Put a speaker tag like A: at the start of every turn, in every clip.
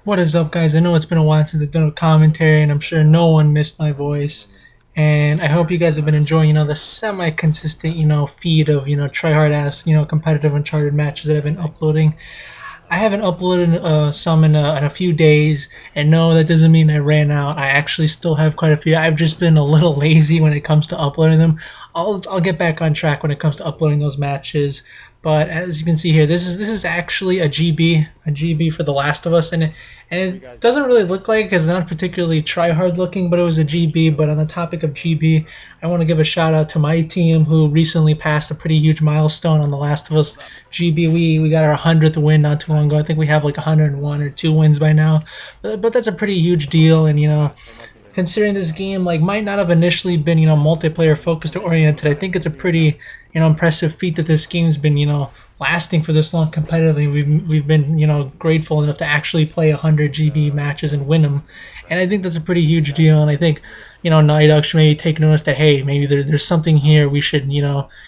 A: What is up, guys? I know it's been a while since I've done a commentary, and I'm sure no one missed my voice. And I hope you guys have been enjoying, the semi-consistent, feed of, try-hard-ass, competitive Uncharted matches that I've been uploading. I haven't uploaded some in a few days, and no, that doesn't mean I ran out. I actually still have quite a few. I've just been a little lazy when it comes to uploading them. I'll get back on track when it comes to uploading those matches. But as you can see here, this is actually a GB for The Last of Us, and it doesn't really look like it because it's not particularly try hard looking, but it was a GB. But on the topic of GB, I want to give a shout out to my team who recently passed a pretty huge milestone on The Last of Us GB. We got our 100th win not too long ago. I think we have like 101 or 2 wins by now, but that's a pretty huge deal, and considering this game like might not have initially been multiplayer focused or oriented, I think it's a pretty impressive feat that this game's been lasting for this long competitively. We've been grateful enough to actually play 100 GB matches and win them, and I think that's a pretty huge deal. And I think Naughty Dog should maybe take notice that hey, maybe there's something here we should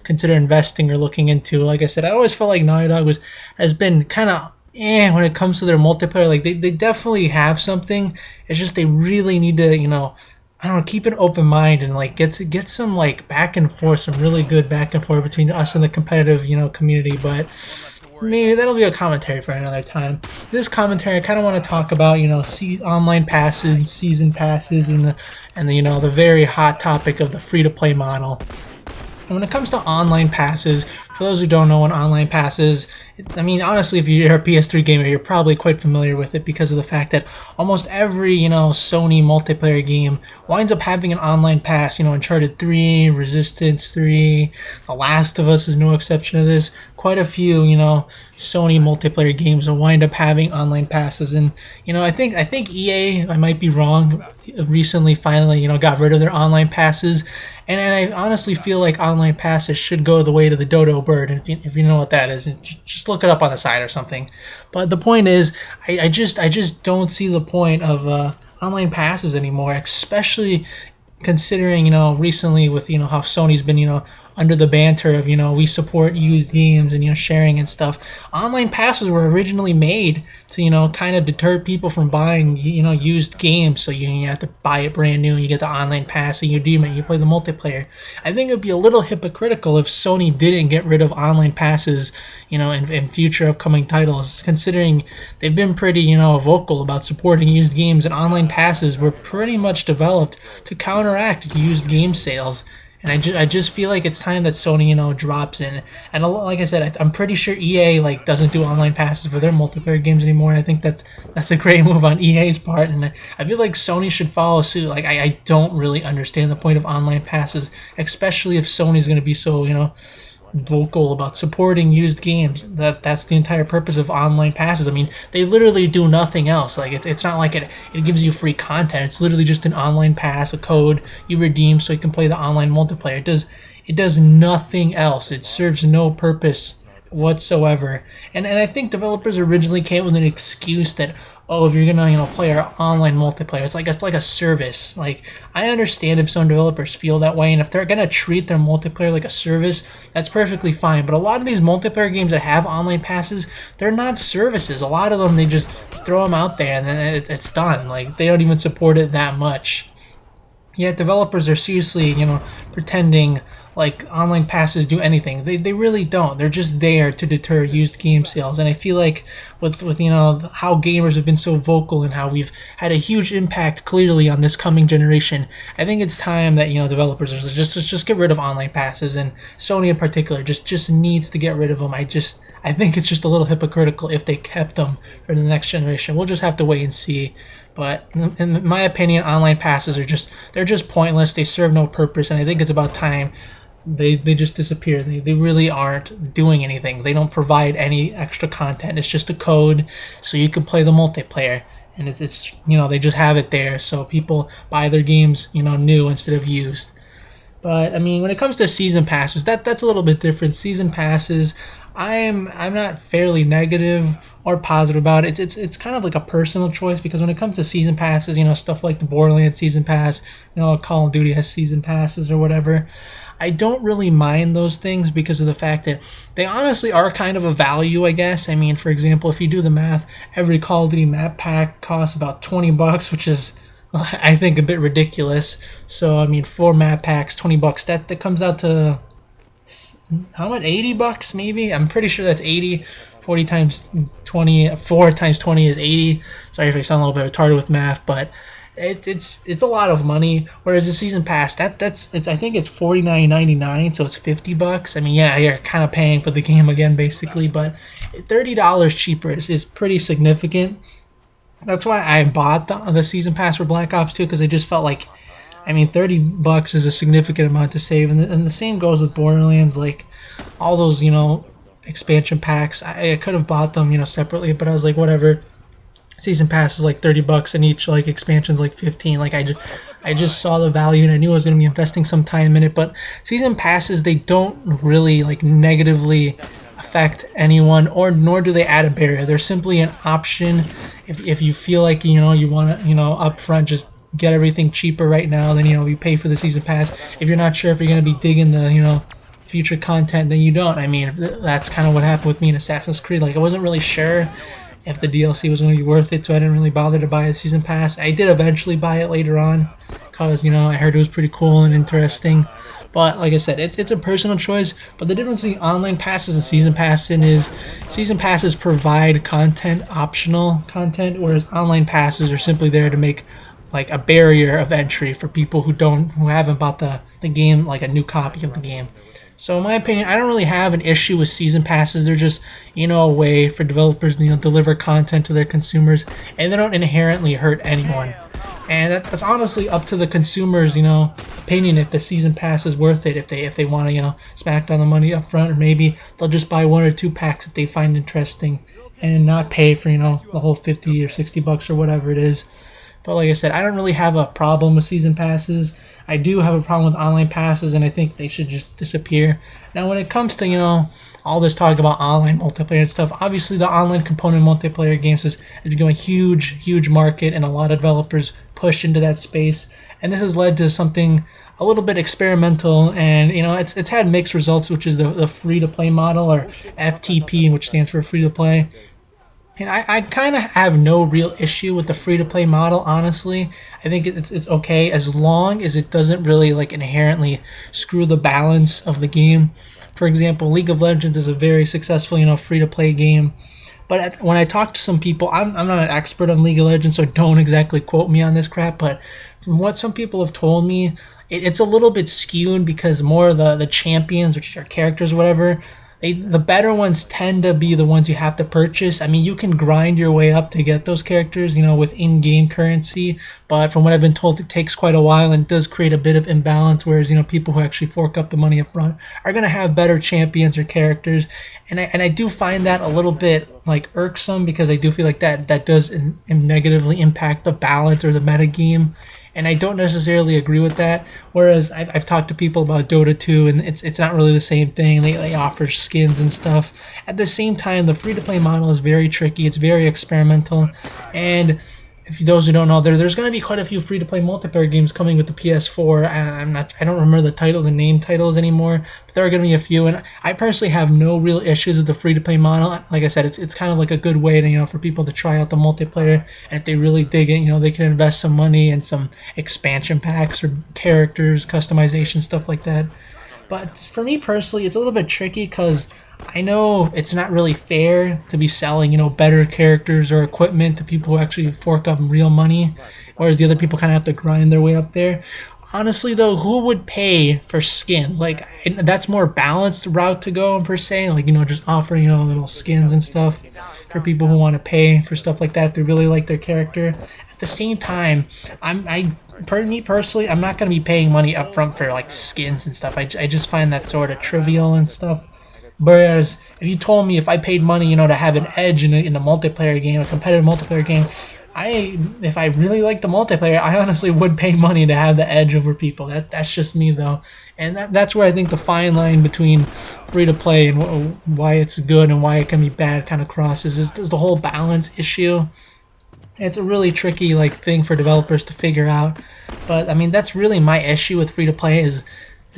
A: consider investing or looking into. Like I said, I always felt like Naughty Dog has been kind of when it comes to their multiplayer. Like they definitely have something. It's just they really need to I don't know, keep an open mind and like get some like back and forth, some really good back and forth between us and the competitive community. But maybe that'll be a commentary for another time. This commentary, I kind of want to talk about online passes, season passes, and the very hot topic of the free to play model. And when it comes to online passes, for those who don't know what online pass is, I mean, honestly, if you're a PS3 gamer, you're probably quite familiar with it because of the fact that almost every, Sony multiplayer game winds up having an online pass. Uncharted 3, Resistance 3, The Last of Us is no exception to this. Quite a few, Sony multiplayer games will wind up having online passes. And, I think EA, I might be wrong, recently finally, got rid of their online passes. And I honestly feel like online passes should go the way to the dodo bird. And if you know what that is, just look it up on the side or something. But the point is, I just don't see the point of online passes anymore, especially considering recently with how Sony's been under the banter of we support used games and sharing and stuff. Online passes were originally made to kind of deter people from buying used games, so you have to buy it brand new, you get the online pass and you redeem it, you play the multiplayer. I think it would be a little hypocritical if Sony didn't get rid of online passes in future upcoming titles, considering they've been pretty vocal about supporting used games, and online passes were pretty much developed to counteract used game sales. And I just feel like it's time that Sony drops in. And like I said, I'm pretty sure EA doesn't do online passes for their multiplayer games anymore, and I think that's a great move on EA's part. And I feel like Sony should follow suit. Like I don't really understand the point of online passes, especially if Sony's going to be so vocal about supporting used games. That's the entire purpose of online passes. I mean, they literally do nothing else. Like it's not like it gives you free content. It's literally just an online pass, a code you redeem so you can play the online multiplayer. It does nothing else. It serves no purpose whatsoever. And I think developers originally came with an excuse that, oh, if you're gonna play our online multiplayer, it's like a service. Like, I understand if some developers feel that way, and if they're gonna treat their multiplayer like a service, that's perfectly fine. But a lot of these multiplayer games that have online passes, they're not services. A lot of them, they just throw them out there and then it's done. Like, they don't even support it that much. Yet developers are seriously, pretending like online passes do anything. They really don't. They're just there to deter used game sales. And I feel like with how gamers have been so vocal and how we've had a huge impact clearly on this coming generation, I think it's time that developers are just get rid of online passes, and Sony in particular just needs to get rid of them. I think it's just a little hypocritical if they kept them for the next generation. We'll just have to wait and see. But in my opinion, online passes they're just pointless. They serve no purpose, and I think it's about time they just disappear. They really aren't doing anything. They don't provide any extra content. It's just a code so you can play the multiplayer, and it's they just have it there so people buy their games new instead of used. But I mean, when it comes to season passes, that's a little bit different. Season passes, I'm not fairly negative or positive about it. It's kind of like a personal choice because when it comes to season passes, stuff like the Borderlands season pass, Call of Duty has season passes or whatever. I don't really mind those things because of the fact that they honestly are kind of a value, I guess. I mean, for example, if you do the math, every Call of Duty map pack costs about $20, which is I think a bit ridiculous. So I mean, 4 map packs, $20. That comes out to how much? $80 maybe. I'm pretty sure that's 80. 40 times 20, 4 times 20 is 80. Sorry if I sound a little bit retarded with math, but it's a lot of money. Whereas the season pass, that's I think it's $49.99, so it's $50. I mean, yeah, you're kind of paying for the game again, basically, but $30 cheaper is pretty significant. That's why I bought the season pass for Black Ops 2 because I just felt like, I mean, $30 is a significant amount to save, and the same goes with Borderlands. Like all those, expansion packs, I could have bought them, separately, but I was like, whatever. Season pass is like $30, and each like expansion's like 15. Like I just saw the value, and I knew I was going to be investing some time in it. But season passes, they don't really like negatively affect anyone, or nor do they add a barrier. They're simply an option. If you feel like you want to upfront just get everything cheaper right now, then you pay for the season pass. If you're not sure if you're going to be digging the future content, then you don't. I mean, that's kind of what happened with me in Assassin's Creed. Like I wasn't really sure if the DLC was going to be worth it, so I didn't really bother to buy a season pass. I did eventually buy it later on because I heard it was pretty cool and interesting. But like I said, it's a personal choice. But the difference between online passes and season passing is season passes provide content, optional content, whereas online passes are simply there to make like a barrier of entry for people who haven't bought the game, like a new copy of the game. So in my opinion, I don't really have an issue with season passes. They're just, a way for developers to, deliver content to their consumers, and they don't inherently hurt anyone. And that's honestly up to the consumers, opinion if the season pass is worth it. If they want to, smack down the money up front, or maybe they'll just buy 1 or 2 packs that they find interesting, and not pay for the whole $50 or $60 or whatever it is. But like I said, I don't really have a problem with season passes. I do have a problem with online passes, and I think they should just disappear. Now, when it comes to, all this talk about online multiplayer and stuff, obviously the online component multiplayer games has become a huge, huge market, and a lot of developers push into that space. And this has led to something a little bit experimental, and, it's had mixed results, which is the free-to-play model, or FTP, which stands for free-to-play. And I kind of have no real issue with the free-to-play model, honestly. I think it's okay as long as it doesn't really like inherently screw the balance of the game. For example, League of Legends is a very successful, free-to-play game. But when I talk to some people, I'm not an expert on League of Legends, so don't exactly quote me on this crap. But from what some people have told me, it's a little bit skewed because more of the champions, which are characters or whatever, the better ones tend to be the ones you have to purchase. I mean, you can grind your way up to get those characters, with in-game currency, but from what I've been told, it takes quite a while and does create a bit of imbalance, whereas, people who actually fork up the money up front are going to have better champions or characters, and I do find that a little bit, like, irksome, because I do feel like that does negatively impact the balance or the meta game. And I don't necessarily agree with that. Whereas I've talked to people about Dota 2, and it's not really the same thing. They offer skins and stuff. At the same time, the free-to-play model is very tricky. It's very experimental. And if those who don't know, there's going to be quite a few free-to-play multiplayer games coming with the PS4. I don't remember the name titles anymore, but there are going to be a few. And I personally have no real issues with the free-to-play model. Like I said, it's kind of like a good way to for people to try out the multiplayer, and if they really dig it, they can invest some money in some expansion packs or characters, customization, stuff like that. But for me personally, it's a little bit tricky because I know it's not really fair to be selling, better characters or equipment to people who actually fork up real money, whereas the other people kind of have to grind their way up there. Honestly, though, who would pay for skins? Like, that's more balanced route to go, per se. Like, just offering, little skins and stuff for people who want to pay for stuff like that if they really like their character. At the same time, me personally, I'm not going to be paying money up front for, like, skins and stuff. I just find that sort of trivial and stuff. Whereas if you told me if I paid money, to have an edge in a multiplayer game, a competitive multiplayer game, if I really like the multiplayer, I honestly would pay money to have the edge over people. That's just me though, and that's where I think the fine line between free to play and why it's good and why it can be bad kind of crosses is the whole balance issue. It's a really tricky thing for developers to figure out, but I mean that's really my issue with free to play is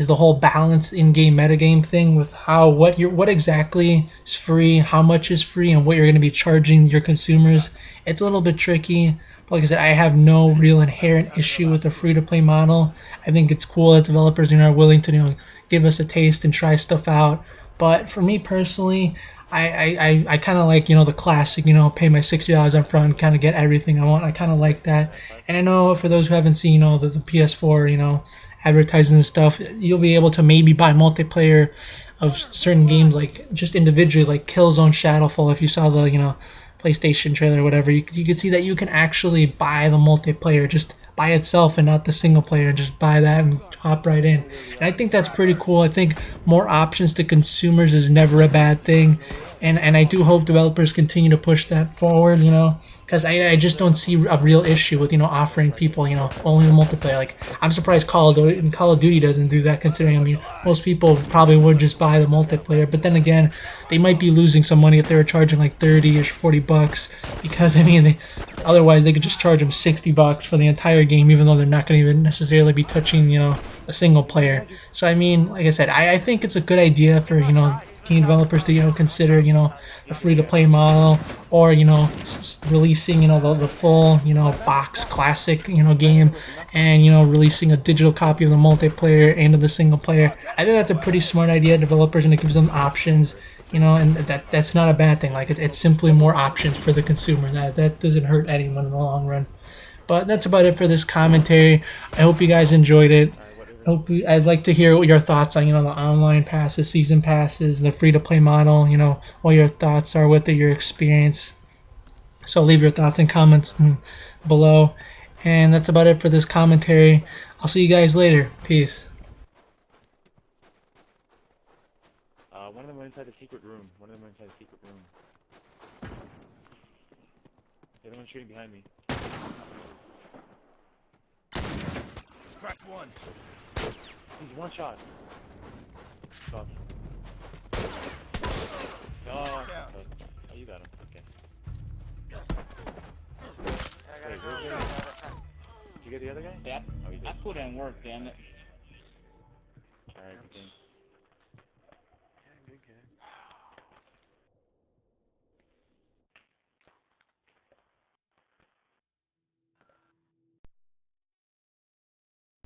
A: the whole balance in-game metagame thing with what exactly is free, how much is free, and what you're going to be charging your consumers. It's a little bit tricky. But like I said, I have no real inherent issue with the free-to-play model. I think it's cool that developers are willing to give us a taste and try stuff out. But for me personally, I kind of like the classic pay my $60 up front, kind of get everything I want. I kind of like that. And I know for those who haven't seen the PS4 advertising and stuff, you'll be able to maybe buy multiplayer of certain games like just individually, like Killzone Shadowfall. If you saw the PlayStation trailer or whatever, you could see that you can actually buy the multiplayer just by itself and not the single player, and just buy that and hop right in. And I think that's pretty cool. I think more options to consumers is never a bad thing, and I do hope developers continue to push that forward. Because I just don't see a real issue with offering people only the multiplayer. Like I'm surprised Call of Duty doesn't do that, considering I mean most people probably would just buy the multiplayer. But then again, they might be losing some money if they were charging like 30 or $40, because I mean otherwise they could just charge them $60 for the entire game, even though they're not going to even necessarily be touching a single player. So I mean, like I said, I think it's a good idea for game developers to consider a free to play model, or releasing the full box classic game, and releasing a digital copy of the multiplayer and of the single player. I think that's a pretty smart idea, developers, and it gives them options, and that's not a bad thing. Like it's simply more options for the consumer. That doesn't hurt anyone in the long run. But that's about it for this commentary. I hope you guys enjoyed it. I'd like to hear what your thoughts on the online passes, season passes, the free to play model. What your thoughts are, what your experience. So leave your thoughts and comments below. And that's about it for this commentary. I'll see you guys later. Peace.
B: One of them went inside the secret room. The other one's shooting behind me.
C: Scratch one.
B: He's one shot. Stop. Oh, you got him. Okay. Wait, did you get the other guy?
D: Yeah,
B: Oh, you did.
D: I put in work, damn it.
B: Alright, good thing.